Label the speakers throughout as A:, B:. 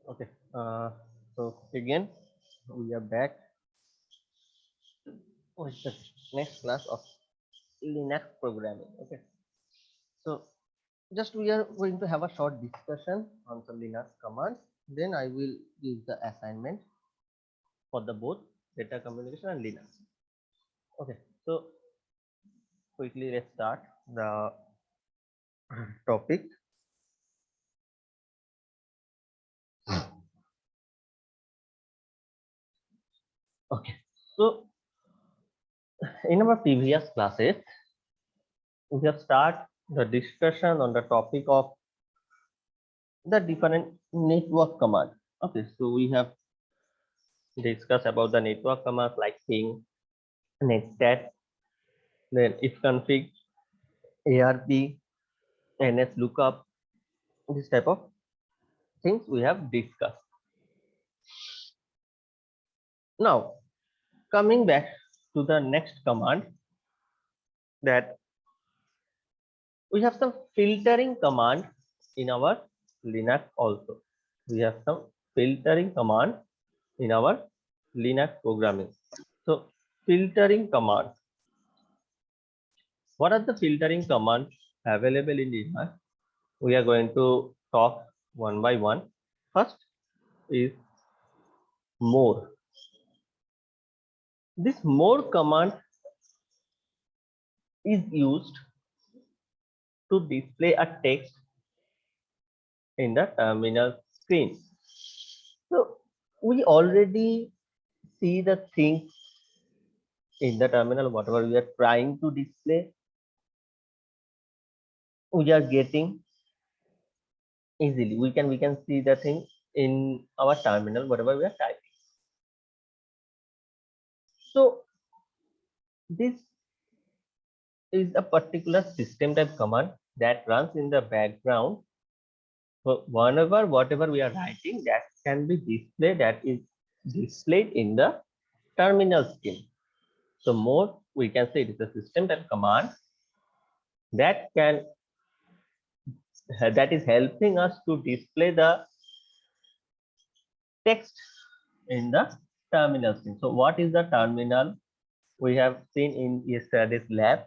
A: Okay. So again, we are back with the next class of Linux programming. Okay. So just we are going to have a short discussion on some Linux commands. Then I will give the assignment for the both data communication and Linux. Okay. So quickly let's start the topic. Okay. So in our previous classes, we have started the discussion on the topic of the different network command. Okay, so we have discussed about the network commands like ping, netstat, then ifconfig, arp, ns lookup, this type of things we have discussed. Now coming back to the next command, that we have some filtering command in our Linux also. We have some filtering command in our Linux programming. So filtering command. What are the filtering commands available in Linux? We are going to talk one by one. First is more. This more command is used to display a text in the terminal screen. So we already see the things in the terminal, whatever we are trying to display, we are getting easily. We can see the thing in our terminal, whatever we are typing. So this is a particular system type command that runs in the background. So whatever we are writing, that can be displayed, that is displayed in the terminal screen. So more we can say it is a system type command that can that is helping us to display the text in the terminal screen. So what is the terminal? We have seen in yesterday's lab.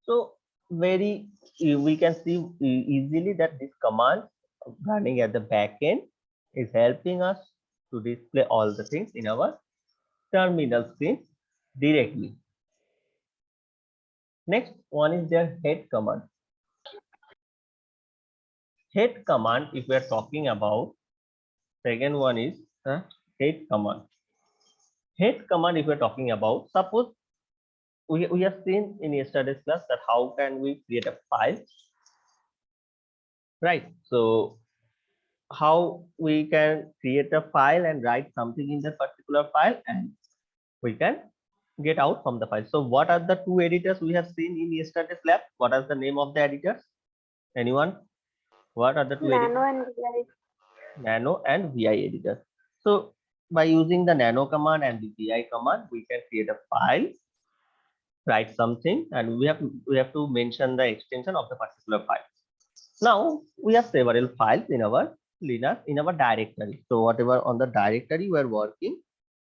A: So very we can see easily that this command running at the back end is helping us to display all the things in our terminal screen directly. Next one is their head command. Head command, if we are talking about, second one is the head command. Head command, if we are talking about, suppose we have seen in yesterday's class that how can we create a file, right? So how we can create a file and write something in that particular file, and we can get out from the file. So what are the two editors we have seen in yesterday's lab? What is the name of the editors? Anyone? What are the two
B: Nano
A: editors?
B: and VI.
A: Nano and vi editors. So by using the nano command and the vi command, we can create a file, write something, and we have to mention the extension of the particular file. Now we have several files in our Linux in our directory. So whatever on the directory we are working,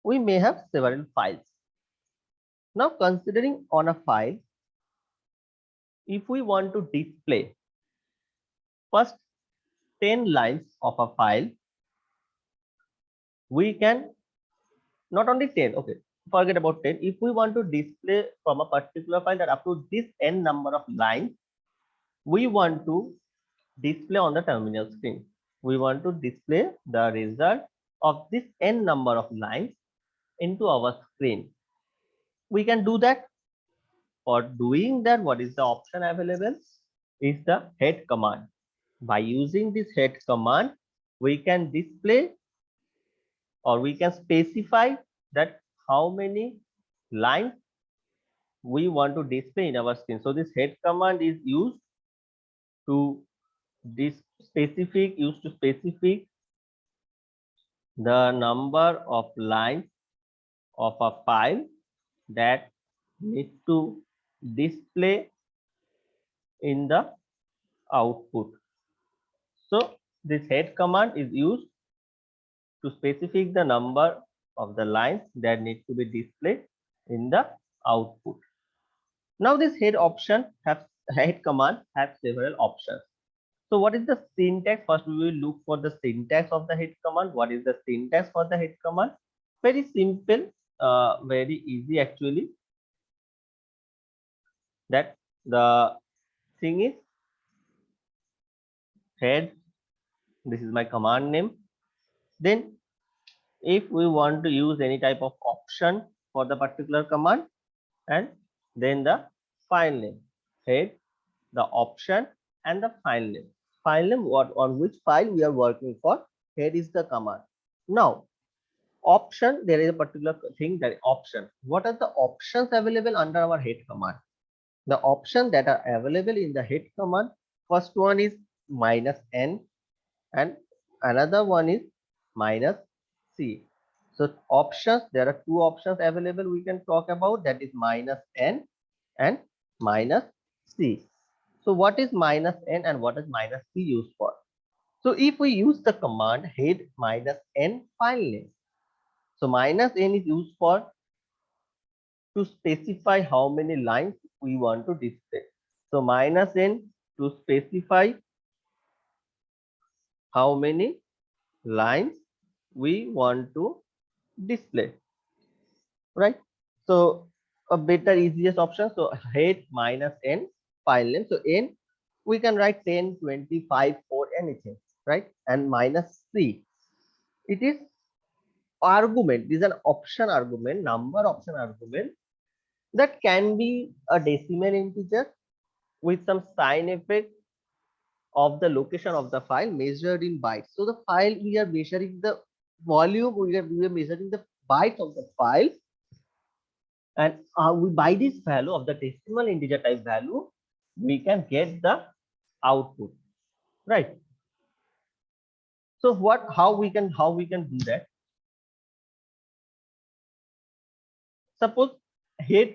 A: we may have several files. Now considering on a file, if we want to display first 10 lines of a file, we can not only 10, okay, forget about 10. If we want to display from a particular file that up to this n number of lines, we want to display on the terminal screen. We want to display the result of this n number of lines into our screen. We can do that. For doing that, what is the option available? Is the head command. By using this head command, we can display or we can specify that how many lines we want to display in our screen. So this head command is used to specific the number of lines of a file that need to display in the output. So this head command is used to specify the number of the lines that need to be displayed in the output. Now this head command have several options. So what is the syntax? First we will look for the syntax of the head command. What is the syntax for the head command? Very simple, very easy actually. That the thing is head, this is my command name. Then if we want to use any type of option for the particular command, and then the file name, head, the option, and the file name. File name, what on which file we are working for, head is the command. Now option, there is a particular thing, that option. What are the options available under our head command? The options that are available in the head command, first one is -n and another one is -c. So options, there are two options available we can talk about, that is -n and -c. So what is -n and what is -c used for? So if we use the command head -n file name, so -n is used for to specify how many lines we want to display. So -n to specify how many lines we want to display, right? So a better easiest option, so head -n file name. So n we can write 10, 25 or anything, right? And -c, it is argument, this is an option argument, number option argument, that can be a decimal integer with some sign effect of the location of the file measured in bytes. So the file, we are measuring the volume, we are measuring the bytes of the file, and we, by this value of the decimal integer type value, we can get the output, right? So how we can do that? Suppose head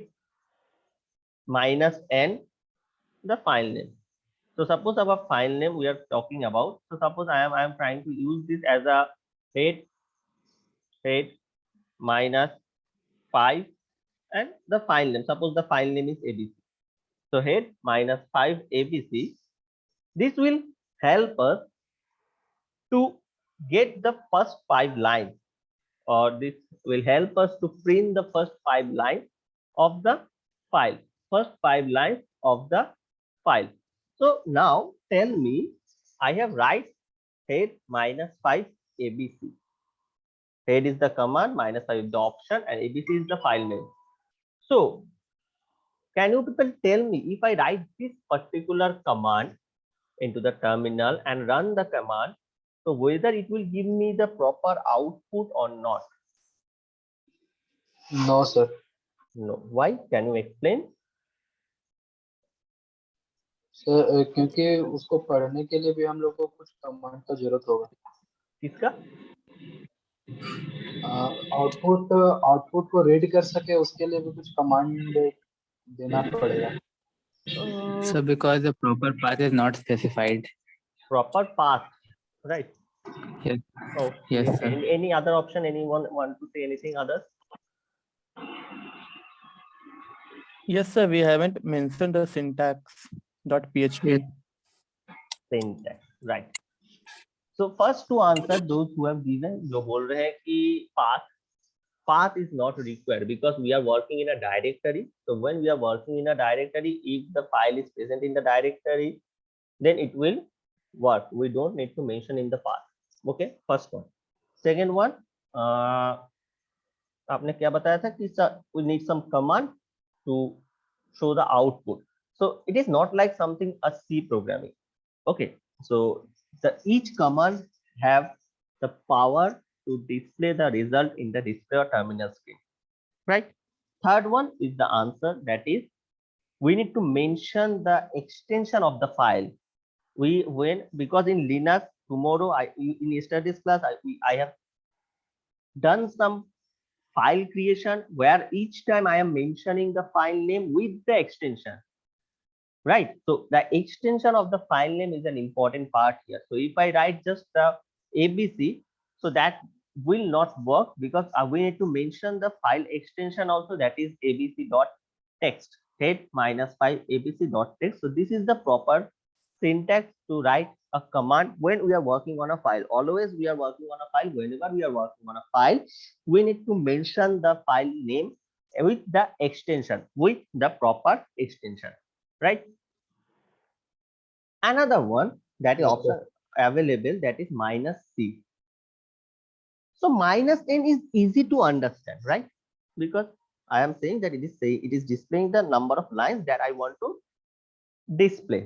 A: -n the file name. So suppose our file name we are talking about. So suppose I am trying to use this as a head -5 and the file name. Suppose the file name is ABC. So head -5 ABC. This will help us to get the first 5 lines, or this will help us to print the first 5 lines of the file. First 5 lines of the file. So now tell me, I have write head -5 ABC. Head is the command, -5 is the option, and ABC is the file name. So can you people tell me, if I write this particular command into the terminal and run the command, so whether it will give me the proper output or not?
B: No, sir.
A: No. Why? Can you explain?
B: Sir क्योंकि उसको पढ़ने के लिए भी हम लोग को कुछ कमांड का जरूरत होगा.
A: किसका?
B: आउटपुट को रीड कर सके उसके लिए भी कुछ कमांड देना पड़ेगा.
C: So because the proper path is not specified.
A: Proper path, right?
C: Yes.
A: Oh,
C: Yes, sir.
A: any other option? Anyone want to say anything others?
D: Yes, sir. We haven't mentioned the syntax.php.
A: Syntax, right? So first to answer those who have given, जो बोल रहे हैं कि path is not required because we are working in a directory. So when we are working in a directory, if the file is present in the directory, then it will work. We don't need to mention in the path. Okay, first one. Second one, आपने क्या बताया था कि we need some command to show the output. So it is not like something a C programming. Okay, so each command have the power to display the result in the display or terminal screen, right? Third one is the answer, that is we need to mention the extension of the file. Because in Linux, tomorrow in yesterday's class I have done some file creation where each time I am mentioning the file name with the extension. right? So the extension of the file name is an important part here. So if I write just the ABC, so that will not work because we need to mention the file extension also, that is abc.text, head -5 abc.text. So this is the proper syntax to write a command when we are working on a file. Always we are working on a file. Whenever we are working on a file, we need to mention the file name with the extension, with the proper extension, right? Another one that is
B: Yes,
A: option available, that is -c. So -n is easy to understand, right? Because I am saying that it is displaying the number of lines that I want to display.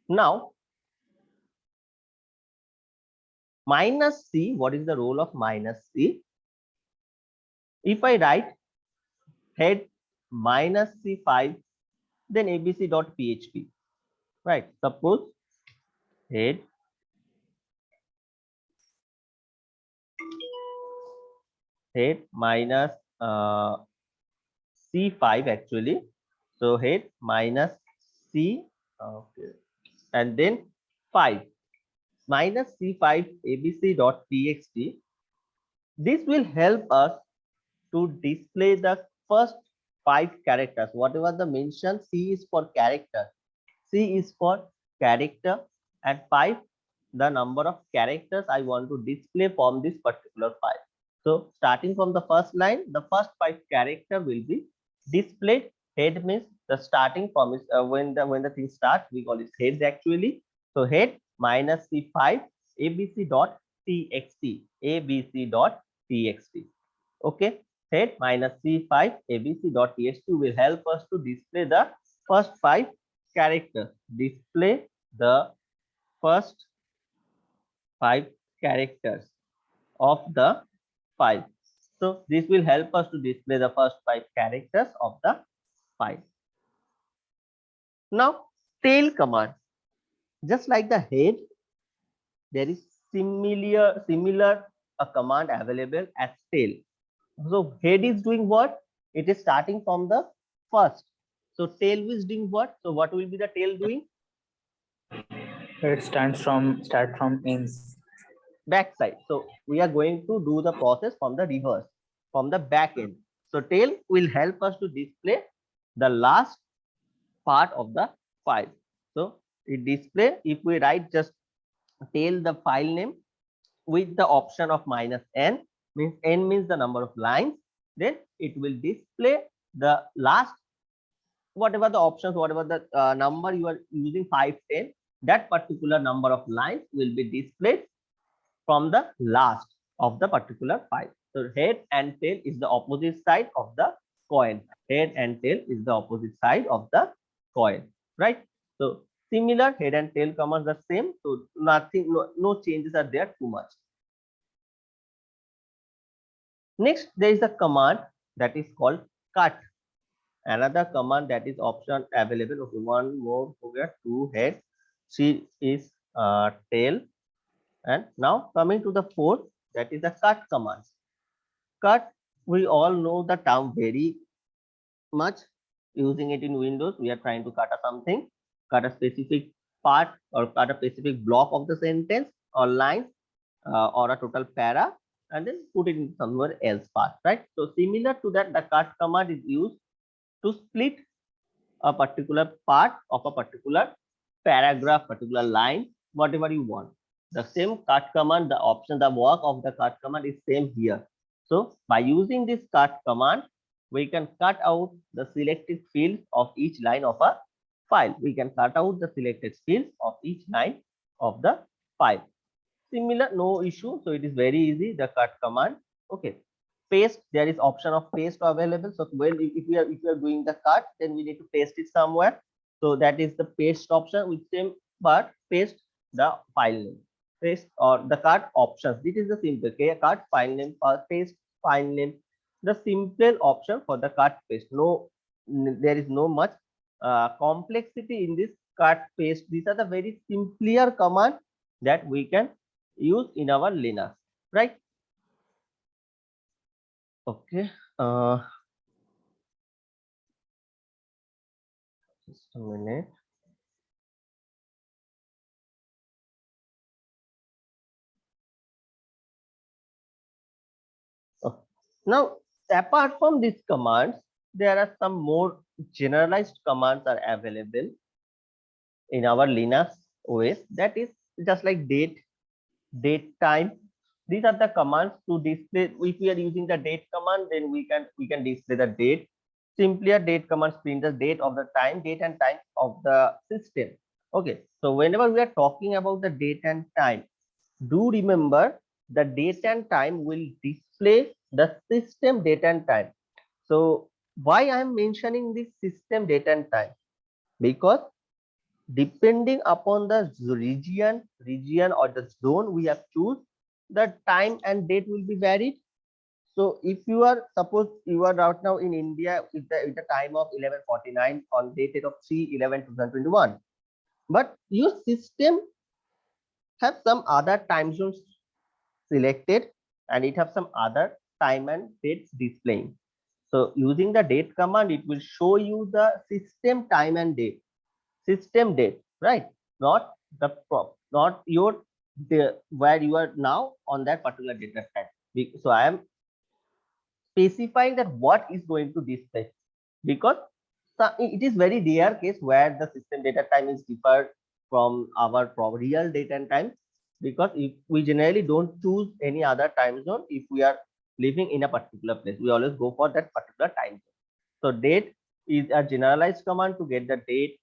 A: Now -c, what is the role of -c? If I write head -c5, then abc.php, right? Suppose head minus c5 actually. So head minus c, okay, and then 5 minus c5 abc.txt. This will help us to display the first 5 characters. Whatever the mention, C is for character. C is for character, and 5 the number of characters I want to display from this particular file. So starting from the first line, the first 5 character will be displayed. Head means the starting from is when the thing starts, we call it heads actually. So head minus C5 abc.txt, abc.txt. Okay, head minus C5 abc.txt will help us to display the first 5 characters. Display the first 5 characters of the file. So this will help us to display the first 5 characters of the file. Now tail command, just like the head, there is similar a command available as tail. So head is doing what? It is starting from the first. So tail is doing what? So what will be the tail doing?
C: It start from ends.
A: Backside. So we are going to do the process from the reverse, from the back end. So tail will help us to display the last part of the file. So it display, if we write just tail the file name with the option of -n, means n means the number of lines, then it will display the last, whatever the options, whatever the number you are using, 5, 10, that particular number of lines will be displayed from the last of the particular file. So head and tail is the opposite side of the coin. Head and tail is the opposite side of the coin, right? So similar, head and tail commands are same. So nothing, no changes are there too much. Next, there is a command that is called cut. Another command that is option available. Okay, one more, okay, 2 head, 3 is tail. And now coming to the fourth, that is the cut command. Cut, we all know the term very much, using it in Windows. We are trying to cut something, cut a specific part or cut a specific block of the sentence or line or a total para, and then put it in somewhere else part, right? So similar to that, the cut command is used to split a particular part of a particular paragraph, particular line, whatever you want. The same cut command, the option, the work of the cut command is same here. So by using this cut command, we can cut out the selected fields of each line of a file. We can cut out the selected fields of each line of the file. Similar, no issue. So it is very easy, the cut command. Okay. Paste, there is option of paste available. So when if we are doing the cut, then we need to paste it somewhere. So that is the paste option with same, but paste the file name. Paste or the cut options. This is the simple, okay, cut file name, paste file name. The simple option for the cut paste. No, there is no much complexity in this cut paste. These are the very simpler command that we can use in our Linux, right? Okay. Just a minute. Oh. Now, apart from these commands, there are some more generalized commands are available in our Linux OS. That is just like date, time. These are the commands to display. If we are using the date command, then we can display the date. Simply a date command print the date of the time, date and time of the system. Okay, so whenever we are talking about the date and time, do remember the date and time will display the system date and time. So why I am mentioning this system date and time? Because depending upon the region or the zone we have choose, the time and date will be varied. So if you are, suppose you are right now in India with the time of 11:49 on date of 3/11/2021, but your system have some other time zones selected and it have some other time and dates displaying. So using the date command, it will show you the system time and date, system date, right? Not the not your where you are now on that particular data time. So I am specifying that what is going to display, because it is very rare case where the system data time is different from our real date and time, because if we generally don't choose any other time zone if we are living in a particular place, we always go for that particular time zone. So date is a generalized command to get the date.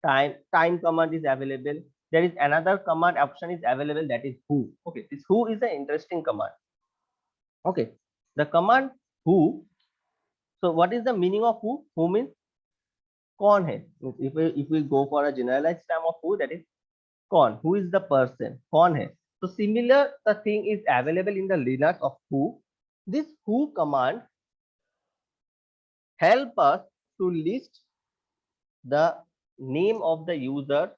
A: Time command is available. There is another command option is available, that is who. Okay, this who is an interesting command. Okay, the command who. So what is the meaning of who? Who means कौन है. If we go for a generalized term of who, that is कौन, who is the person, कौन है. So similar the thing is available in the Linux of who. This who command help us to list the name of the user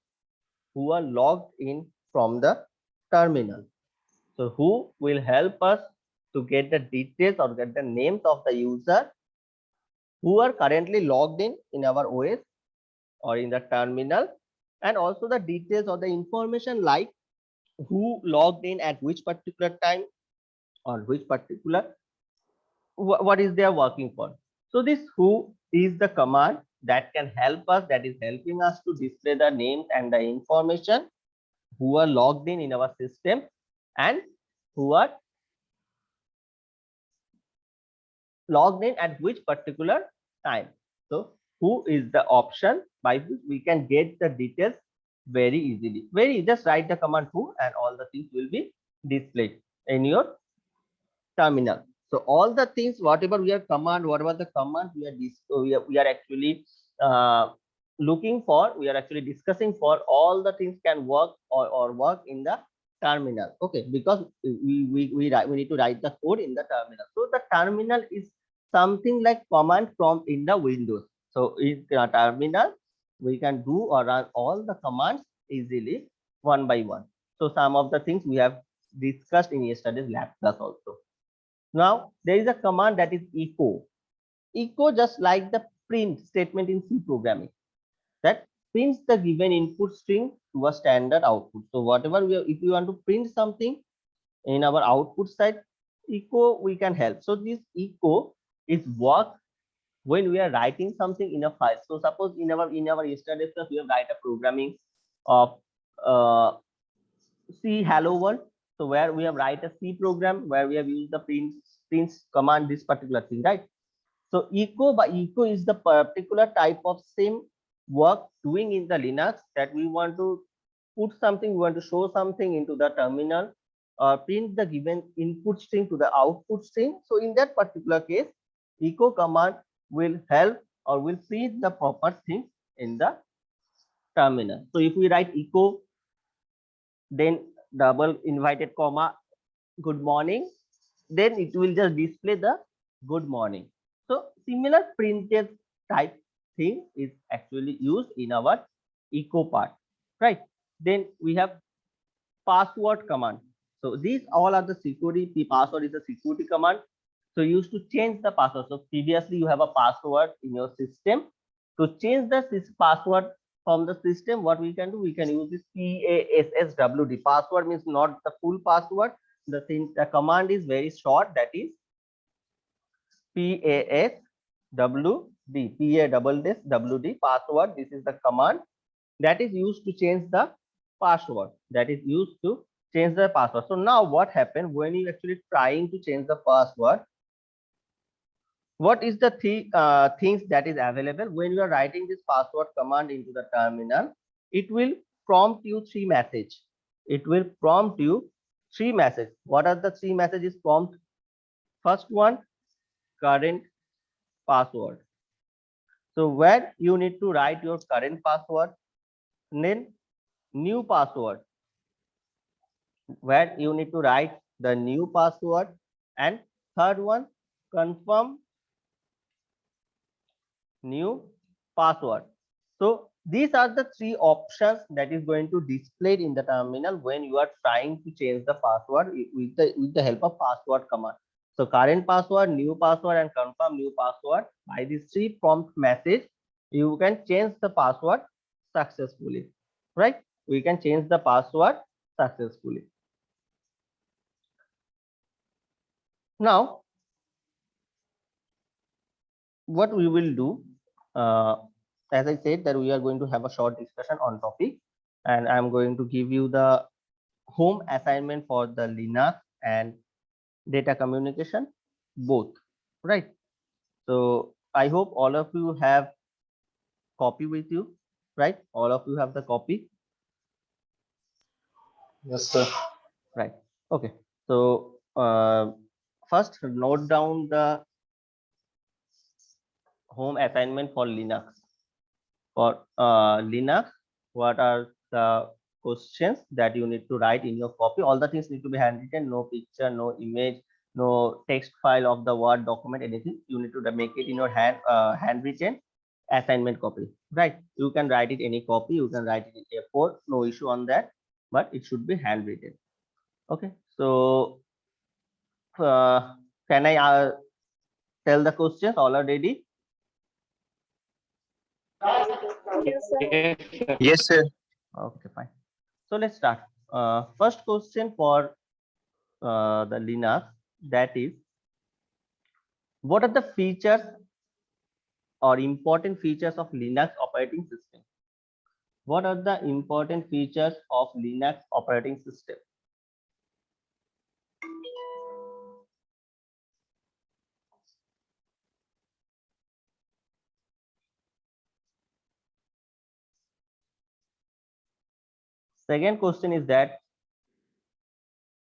A: who are logged in from the terminal. So who will help us to get the details or get the names of the user who are currently logged in our OS or in the terminal, and also the details or the information like who logged in at which particular time or which particular what is they are working for. So this who is the command that can help us, that is helping us to display the names and the information who are logged in our system and who are logged in at which particular time. So who is the option by which we can get the details very easily. Just write the command who and all the things will be displayed in your terminal. So all the things, whatever we are command, whatever the command we are actually looking for, we are actually discussing for, all the things can work or work in the terminal. Okay, because we need to write the code in the terminal. So the terminal is something like command prompt in the Windows. So in the terminal, we can do or run all the commands easily one by one. So some of the things we have discussed in yesterday's lab class also. Now there is a command that is echo. Echo just like the print statement in C programming, that prints the given input string to a standard output. So whatever if we want to print something in our output side, echo we can help. So this echo is work when we are writing something in a file. So suppose in our yesterday's class we have write a programming of C hello world. So where we have write a C program where we have used the print command, this particular thing, right? So echo is the particular type of same work doing in the Linux, that we want to put something, we want to show something into the terminal, print the given input string to the output string. So in that particular case, echo command will help or will print the proper thing in the terminal. So if we write echo, then double invited comma, good morning, then it will just display the good morning. So similar printf type thing is actually used in our echo part, right? Then we have password command. So these all are the security. Password is a security command. So you used to change the password. So previously you have a password in your system. To change the password from the system, what we can do, we can use this PASSWD. Password means not the full password. The command is very short, that is PASWD, PASSWD, password. This is the command that is used to change the password. So now what happened when you actually trying to change the password? What is the things that is available when you are writing this password command into the terminal? It will prompt you three messages. What are the three messages prompt? First one, current password. So where you need to write your current password, then new password, where you need to write the new password, and third one, confirm new password. So these are the three options that is going to display in the terminal when you are trying to change the password with the help of password command. So current password, new password, and confirm new password. By these three prompt message, you can change the password successfully, right? We can change the password successfully. Now, what we will do, as I said, that we are going to have a short discussion on topic, and I'm going to give you the home assignment for the Linux and data communication both, right? So I hope all of you have copy with you, right? All of you have the copy,
B: Yes, sir.
A: right? Okay. So first note down the home assignment for Linux. For Linux, what are the questions that you need to write in your copy? All the things need to be handwritten, no picture, no image, no text file of the Word document, anything. You need to make it in your handwritten assignment copy, right? You can write it any copy, you can write it in A4, no issue on that, but it should be handwritten. Okay, so can I tell the questions? All are ready?
C: Yes, sir.
A: Okay, fine. So let's start. First question for the Linux, that is, what are the features or important features of Linux operating system? What are the important features of Linux operating system? Second question is that,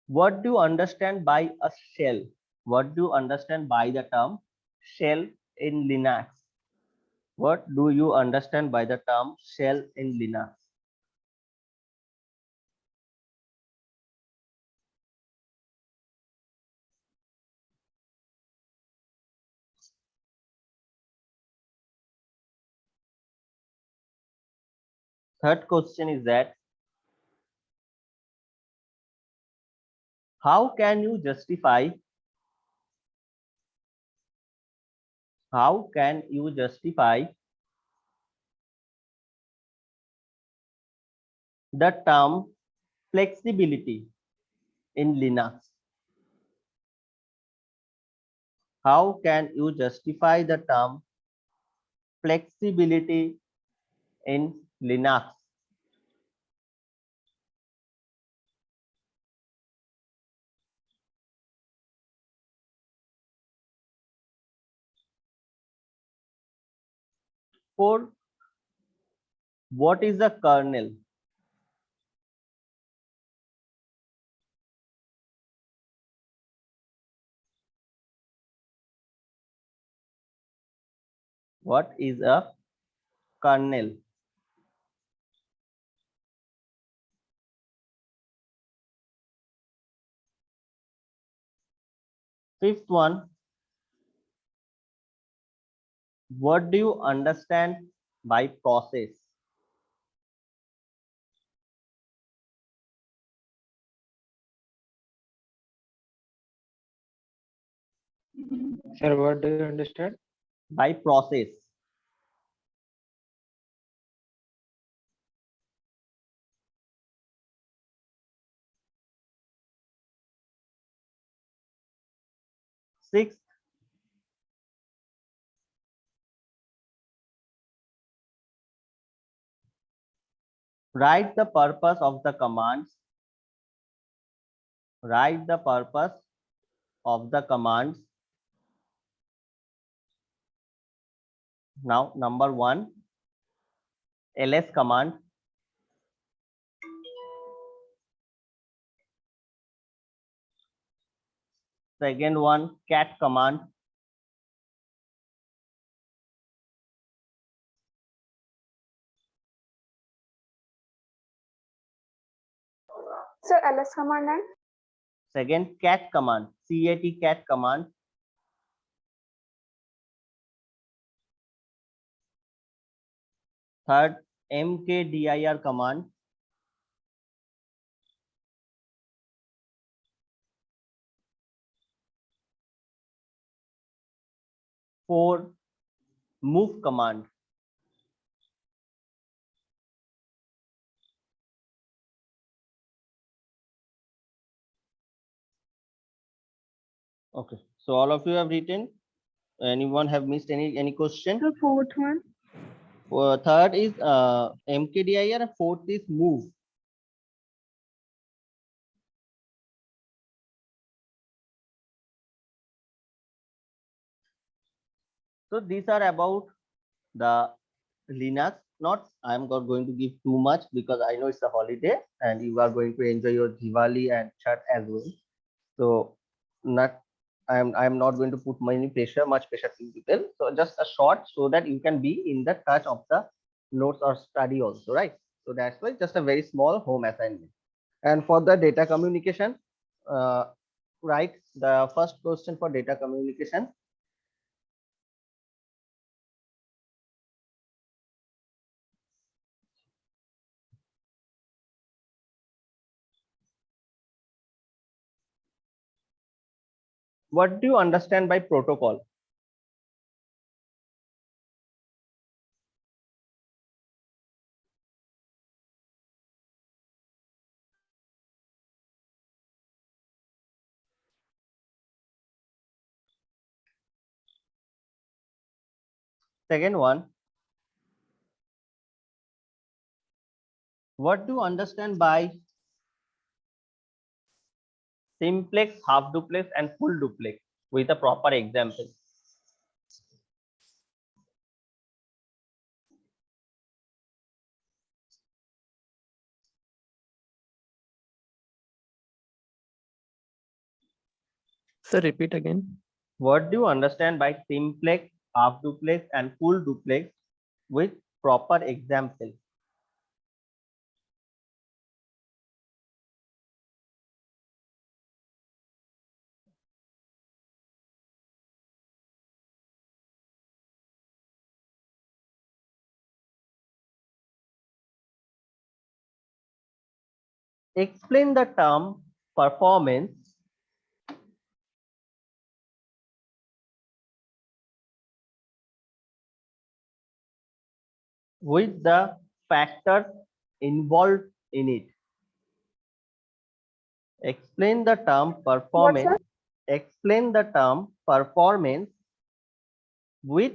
A: what do you understand by a shell? What do you understand by the term shell in Linux? What do you understand by the term shell in Linux? Third question is that, how can you justify the term flexibility in Linux? How can you justify the term flexibility in Linux? Four, what is a kernel? What is a kernel? Fifth one, what do you understand by process?
E: Sir, what do you understand?
A: By process. Sixth, write the purpose of the commands. Write the purpose of the commands. Now, number 1, ls command. Second one, cat command.
E: Sir, ls command and
A: Second, cat command, cat command. Third, mkdir command. Four, move command. Okay, so all of you have written. Anyone have missed any question?
E: the fourth one.
A: Third is mkdir and fourth is move. So these are about the Linux. Not I'm not going to give too much because I know it's a holiday and you are going to enjoy your Diwali and Chhat as well. So not I'm not going to put much pressure to people. So just a short so that you can be in the touch of the notes or study also, right? So that's why just a very small home assignment. And for the data communication, write the first question for data communication. What do you understand by protocol? Second one, what do you understand by simplex, half duplex, and full duplex with a proper example?
D: Sir, repeat again.
A: What do you understand by simplex, half duplex, and full duplex with proper example? Explain the term performance with the factors involved in it. Explain the term performance.
E: What's
A: Explain the term performance with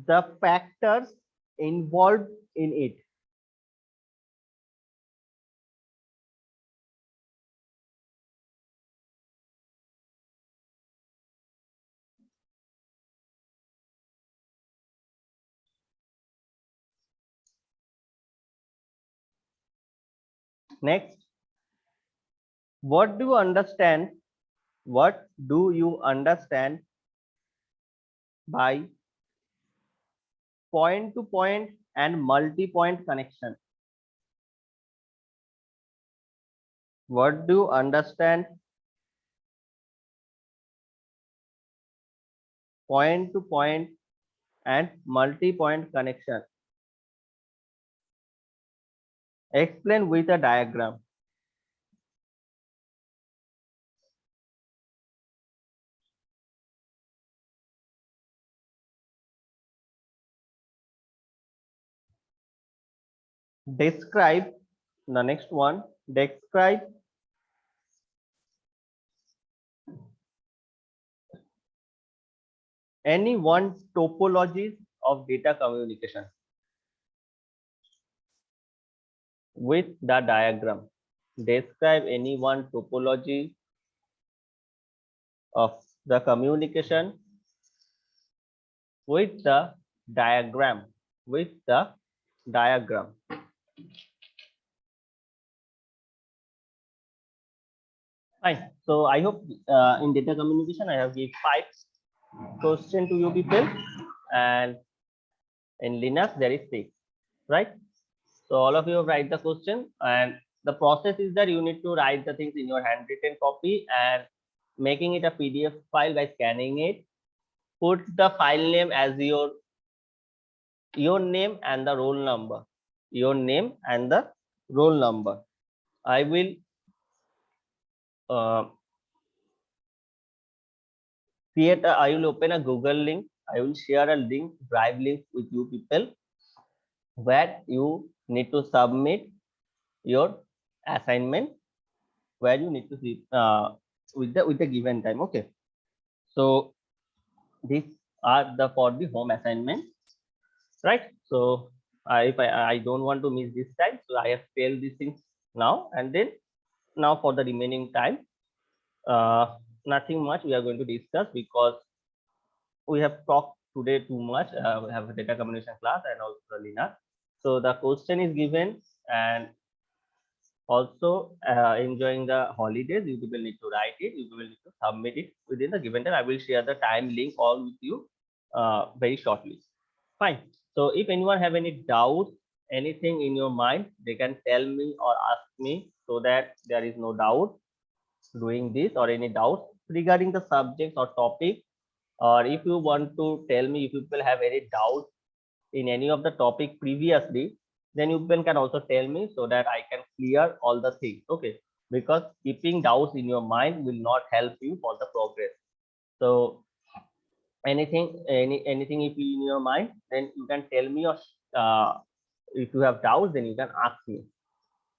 A: the factors involved in it. Next, what do you understand? What do you understand by point to point and multi-point connection? What do you understand point to point and multi-point connection? Explain with a diagram. Describe the next one. Describe any one topologies of data communication with the diagram. Describe any one topology of the communication with the diagram. With the diagram. Fine. So I hope in data communication I have given 5 questions to you people, and in Linux there is 6, right? So all of you write the question, and the process is that you need to write the things in your handwritten copy and making it a PDF file by scanning it. Put the file name as your name and the roll number. Your name and the roll number. I will I will open a Google link. I will share a link, Drive link with you people, where you need to submit your assignment, where you need to see with the given time. Okay, so these are the for the home assignment, right? So if I don't want to miss this time, so I have failed these things now, and then now for the remaining time, nothing much we are going to discuss, because we have talked today too much. We have a data communication class and also Linux. So the question is given, and also enjoying the holidays. You will need to write it. You will need to submit it within the given time. I will share the time link all with you very shortly. Fine. So if anyone have any doubts, anything in your mind, they can tell me or ask me, so that there is no doubt doing this, or any doubts regarding the subject or topic. Or if you want to tell me if people have any doubt in any of the topic previously, then you can also tell me, so that I can clear all the things. Okay, because keeping doubts in your mind will not help you for the progress. So anything if in your mind, then you can tell me, or if you have doubts, then you can ask me.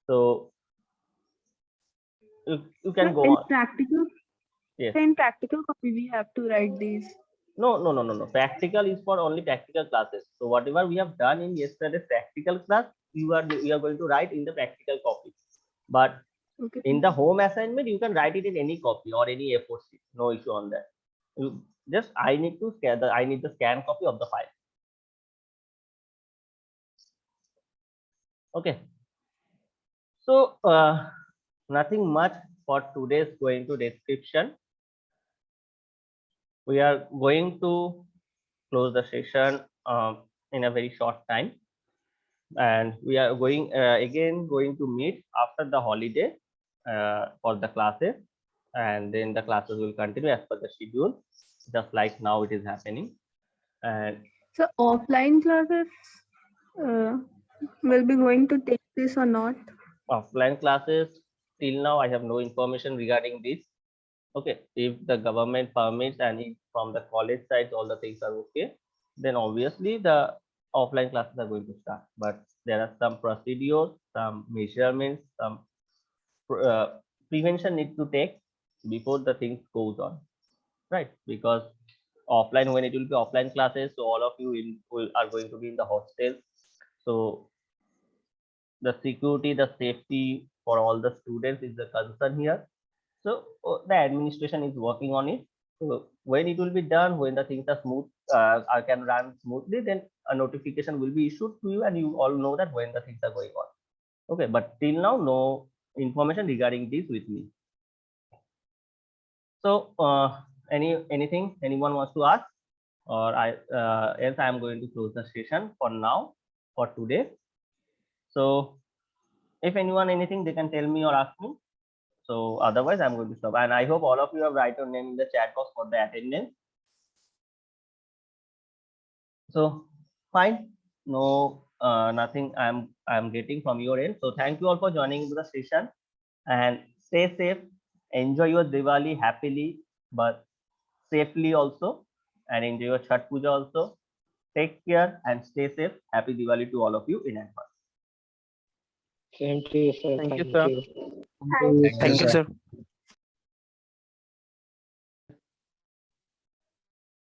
A: So you can go on.
E: Practical.
A: Yes.
E: In practical copy, we have to write these.
A: No. Practical is for only practical classes. So whatever we have done in yesterday's practical class, we are going to write in the practical copy. But
E: Okay.
A: in the home assignment, you can write it in any copy or any A4 sheet. No issue on that. You just I need the scan copy of the file. Okay. So nothing much for today's going to description. We are going to close the session in a very short time, and we are going going to meet after the holiday for the classes, and then the classes will continue as per the schedule, just like now it is happening. And
E: So offline classes will be going to take this or not?
A: offline classes, till now I have no information regarding this. Okay, if the government permits and if from the college side all the things are okay, then obviously the offline classes are going to start. But there are some procedures, some measurements, some prevention need to take before the things goes on, right? Because offline, when it will be offline classes, so all of you are going to be in the hostels. So the security, the safety for all the students is the concern here. So the administration is working on it. So when it will be done, when the things are smooth, can run smoothly, then a notification will be issued to you, and you all know that when the things are going on. Okay, but till now, no information regarding this with me. So anything anyone wants to ask, or else I am going to close the session for now, for today. So if anyone anything, they can tell me or ask me. So otherwise, I'm going to stop. And I hope all of you have write your name in the chat box for the attendance. So fine, no nothing I'm getting from your end. So thank you all for joining into the session, and stay safe. Enjoy your Diwali happily, but safely also, and enjoy your Chhat Puja also. Take care and stay safe. Happy Diwali to all of you in advance.
D: Same to you, sir.
C: Thank you, sir.
D: Thank you,
C: Thank you, sir.